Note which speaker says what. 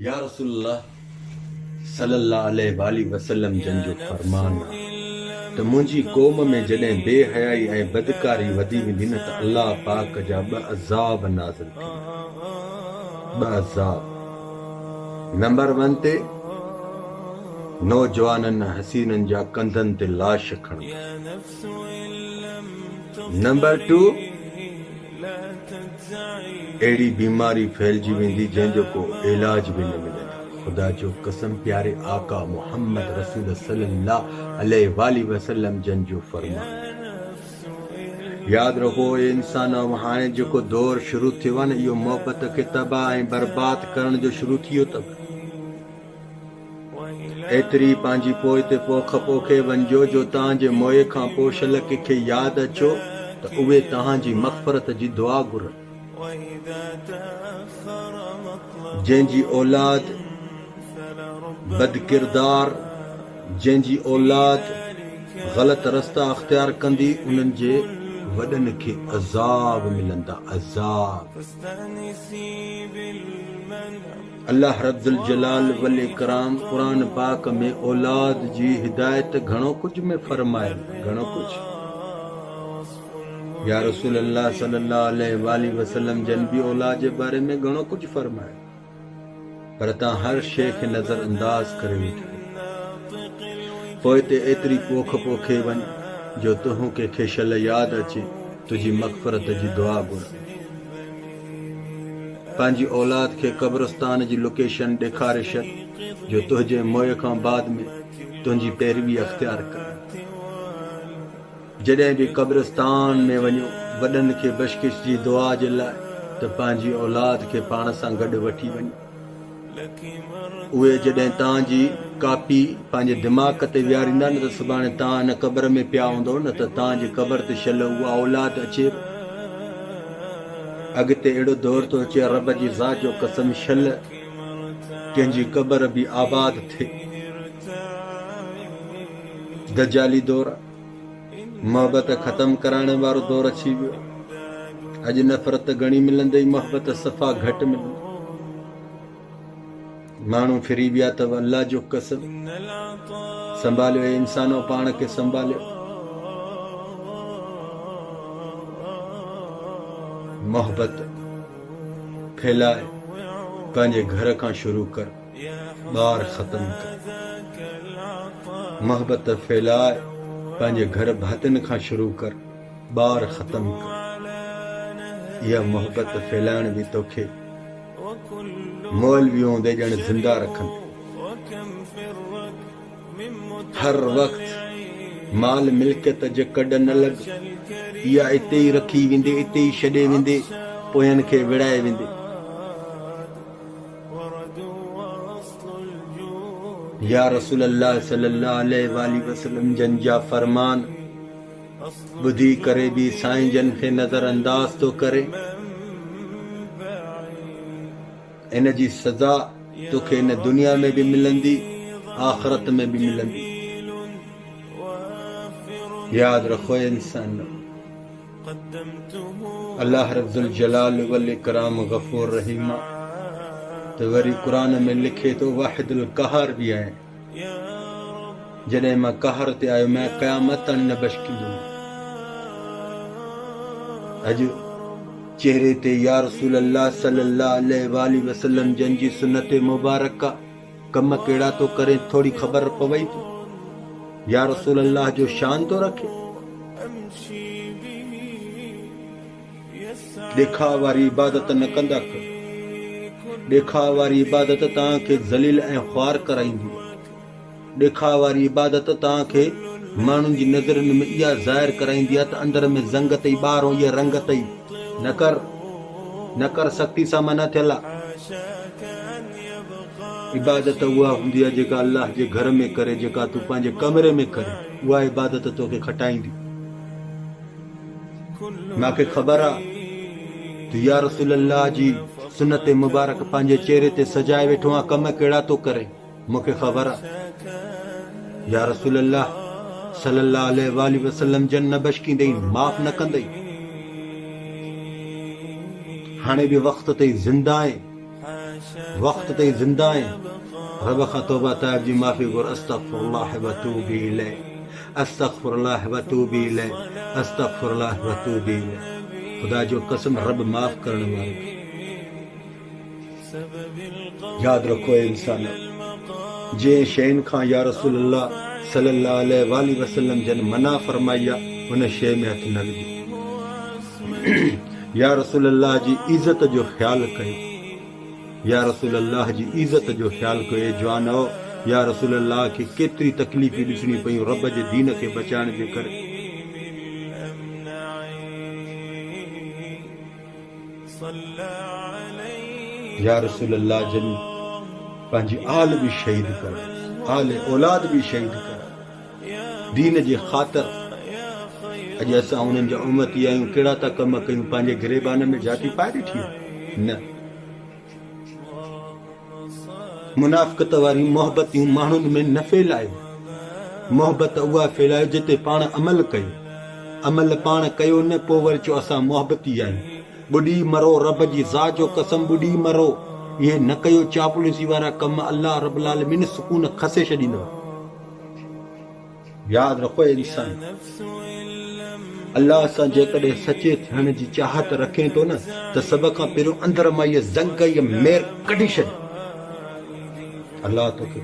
Speaker 1: या रसूलल्लाह सल्लल्लाहु अलैहि वसल्लम जन जो फरमान त मुंहिंजी क़ौम में जॾहिं बेहयाई ऐं बदकारी वधी वेंदी न त अल्लाह पाक जा ॿ अज़ाब नाज़िल थींदा। ॿ अज़ाब। नंबर 1 ते नौजवाननि हसीननि जा कंधनि ते लाश खणंदा। नंबर 2 अहिड़ी बीमारी फैलजी वेंदी जंहिंजो को इलाज बि न मिलंदो। खुदा जो कसम प्यारे आका मोहम्मद रसूल सल्लल्लाहु अलैहि वसल्लम जन जो फरमान। याद रखो इंसान हाणे जेको दौर शुरू थियो आहे न, इहो मोहबत खे तबाह ऐं बर्बाद करण जो शुरू थियो अथव। एतिरी पंहिंजी पोइ ते पोख पोखे वञिजो जो तव्हांजे मोए खां पोशल कंहिंखे यादि अचो त उहे तव्हांजी मग़फ़रत जी दुआ घुरनि। जंहिंजी औलाद बदकिरदार, जंहिंजी औलाद ग़लत रस्ता अख्तियार कंदी, उन्हनि जे वॾनि खे अज़ाब मिलंदा। अज़ाब। अल्लाह रब्बुल जलाल वल इकराम क़ुरान पाक में औलाद जी हिदायत घणो कुझु में फरमाए। घणो कुझु। या रसूल अल्लाह सल्लल्लाहु अलैहि वसल्लम जन भी औलाद जे बारे में घणो कुझु फरमाए, पर तव्हां हर शइ खे नज़र अंदाज़ करे वेठा। पोइ ते एतिरी पोख पोखे वञ जो तूं कंहिंखे शल यादि अचे, तुंहिंजी मग़फ़रत जी दुआ घुर। पंहिंजी औलाद खे क़ब्रस्तान जी लोकेशन ॾेखारे छॾ जो तुंहिंजे मोए खां बाद में तुंहिंजी पैरवी अख्तियार कर। जॾहिं बि क़ब्रस्तान में वञो, वॾनि खे बख़्शिश जी दुआ जे लाइ त पंहिंजी औलाद खे पाण सां गॾु वठी वञो। उहे जॾहिं तव्हांजी कापी पंहिंजे दिमाग़ ते विहारींदा न त सुभाणे तव्हां हिन क़ब्र में पिया हूंदो न त तव्हांजी क़ब्र ते शल उहा औलाद अचे। अॻिते अहिड़ो दौर थो अचे, रब जी ज़ात जो कसम, शल कंहिंजी क़ब्र बि आबाद थिए। दजाली दौर, मोहबत ख़तम कराइण वारो दौर अची वियो। अॼु नफ़रत घणी मिलंदई, मोहबत सफ़ा घटि मिलंदी। माण्हू फिरी विया अथव। अल्लाह जो कसम संभालियो इंसानो, पाण खे संभालियो। मोहबत फैलाए पंहिंजे घर खां शुरू कर, ॿार ख़तम कर। मोहबत फैलाए पंहिंजे घर भातिन खां शुरू कर, ॿार ख़तम कर। इहा मोहबत फैलाइण बि तोखे मौलवी हूंदे ॼण ज़िंदा रखनि। हर वक़्तु माल मिल्कियत जे कॾ न लॻ। इहा इते ई रखी वेंदे, इते ई छॾे वेंदे, पोयनि खे विड़ाए वेंदे। या रसूल अल्लाह सल्लल्लाहु अलैहि वसल्लम जन जा फरमान ॿुधी करे बि साईं जन खे नज़र अंदाज़ थो करे। इन जी सज़ा तोखे इन दुनिया में भी मिलंदी, आख़िरत में भी मिलंदी। याद रखो इंसान, अल्लाह रब्बुल जलाल वल इकराम गफूर रहीम त वरी क़ुरान में लिखे तो वाहिदुल क़हार भी आहे। जॾहिं मां क़हर ते आयो, मैं क़यामत न बशकिंदुमि। अॼु चेहरे ते या रसूल अल्लाह सल्लल्लाहु अलैहि वसल्लम जन जी सुन्नत मुबारक कम कहिड़ा तो करे, थोड़ी ख़बर पवई थी। या रसूल अल्लाह जो शान तो रखे। ॾेखा वारी इबादत न कंदा कयो। ॾेखा वारी इबादत तव्हांखे ज़लील ऐं ख़्वार कराईंदी। ॾेखा वारी इबादत तव्हांखे माण्हुनि जी नज़रनि में इहा ज़ाहिर कराईंदी आहे त अंदर में ज़ंग अथई, ॿाहिरों इहा रंग अथई। न कर सख़्ती सां मना थियल आहे। इबादत उहा हूंदी आहे जेका अल्लाह जे घर में करे, जेका तूं पंहिंजे कमरे में करे, उहा इबादत तोखे खटाईंदी। मूंखे ख़बर आहे तूं या रसूल अल्लाह जी सुन्नत मुबारक पंहिंजे चेहरे ते सजाए वेठो आहे, कम कहिड़ा तो करे, मूंखे ख़बर आहे। या रसूल अल्लाह सल्लल्लाहु अलैहि वसल्लम जन न बशकींदई, माफ़ न कंदई। हाणे बि वक़्त ते ज़िंदा आहे। वक्त ते जिंदा आहिनि रब खां तौबा ताइब जी माफ़ी घुर अस्तगफिरुल्लाह व तूबी इलैह अस्तगफिरुल्लाह व तूबी इलैह अस्तगफिरुल्लाह व तूबी इलैह। खुदा जो कसम रब माफ़ करण वारो। याद रखो इंसान जे शैन खां या रसूलुल्लाह सल्लल्लाहु अलैहि वसल्लम जन मना फरमाई आहे उन शइ में हथ न विझो। या रसूलुल्लाह जी इज़त जो ख्याल कयो। या रसूलुल्लाह जी इज़त जो ख्याल कयो। जवानो या रसूलुल्लाह खे केतिरी तकलीफ़ूं ॾिसणी पयूं रब जे दीन खे बचाइण जे करे। या रसूलुल्लाह जन पंहिंजी आल भी शहीद कर, आल औलाद भी शहीद कर दीन जे ख़ातिर। अॼु असां उन्हनि जा उम्मती आहियूं, कहिड़ा था कम कयूं, पंहिंजे गिरेबान में जाती पाए ॾिठी न। मुनाफ़िक़त वारी मोहबतियूं माण्हुनि में न फैलायो। मोहबत उहा फैलायो जिते पाण अमल कयो। अमल पाण कयो न पोइ वरी चओ असां मोहबती आहियूं। ॿुॾी मरो, रब जी ज़ात जो कसम ॿुॾी मरो। इहे न कयो चापलूसी वारा कम, अल्लाह रब्बुल आलमीन सुकून खसे छॾींदो। यादि रखो इंसान, अल्लाह सां जेकॾहिं सचे थियण जी चाहत रखे थो न त सभ खां पहिरियों अंदर मां इहा ज़ंग, इहा मेर कढी छॾ। अल्लाह तोखे